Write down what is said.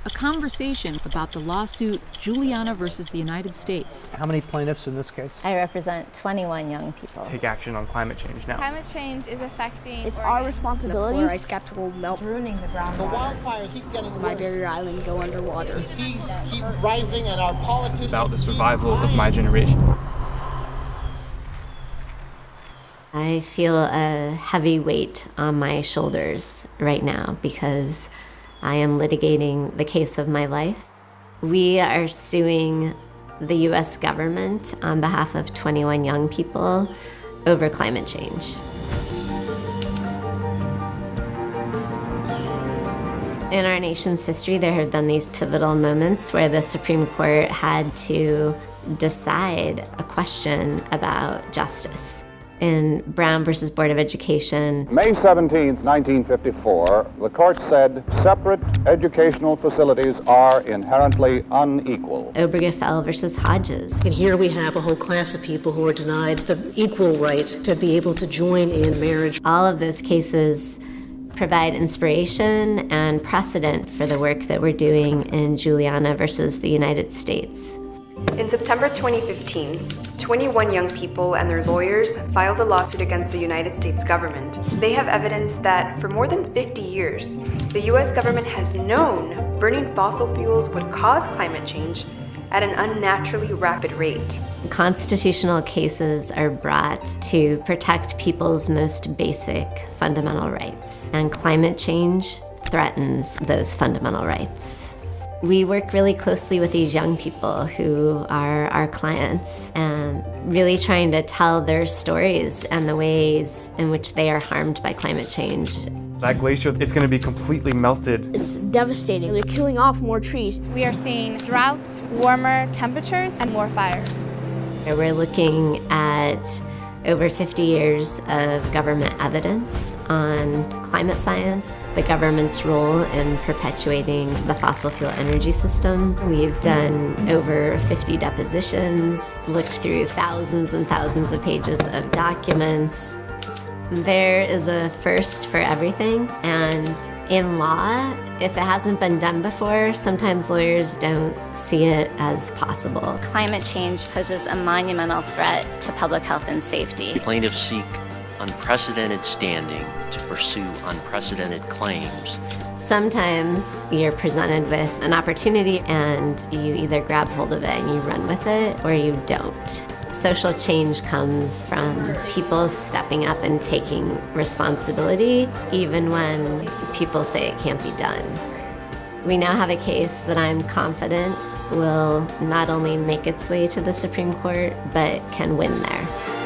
a conversation about the lawsuit Juliana versus the United States. How many plaintiffs in this case? I represent 21 young people. Take action on climate change now. Climate change is affecting It's our responsibility. The ice caps will melt. It's ruining the groundwater. The wildfires keep getting worse. My barrier island go underwater. The seas keep rising and our politicians... It's about the survival of my generation. I feel a heavy weight on my shoulders right now because I am litigating the case of my life. We are suing the U.S. government on behalf of 21 young people over climate change. In our nation's history, there have been these pivotal moments where the Supreme Court had to decide a question about justice. In Brown versus Board of Education, May 17, 1954, the court said separate educational facilities are inherently unequal. Obergefell versus Hodges. And here we have a whole class of people who are denied the equal right to be able to join in marriage. All of those cases provide inspiration and precedent for the work that we're doing in Juliana versus the United States. In September 2015, 21 young people and their lawyers filed a lawsuit against the United States government. They have evidence that for more than 50 years, the US government has known burning fossil fuels would cause climate change at an unnaturally rapid rate. Constitutional cases are brought to protect people's most basic fundamental rights, and climate change threatens those fundamental rights. We work really closely with these young people who are our clients and really trying to tell their stories and the ways in which they are harmed by climate change. That glacier, it's going to be completely melted. It's devastating. They're killing off more trees. We are seeing droughts, warmer temperatures, and more fires. We're looking at over 50 years of government evidence on climate science, the government's role in perpetuating the fossil fuel energy system. We've done over 50 depositions, looked through thousands and thousands of pages of documents. There is a first for everything, and in law, if it hasn't been done before, sometimes lawyers don't see it as possible. Climate change poses a monumental threat to public health and safety. Plaintiffs seek unprecedented standing to pursue unprecedented claims. Sometimes you're presented with an opportunity and you either grab hold of it and you run with it, or you don't. Social change comes from people stepping up and taking responsibility, even when people say it can't be done. We now have a case that I'm confident will not only make its way to the Supreme Court, but can win there.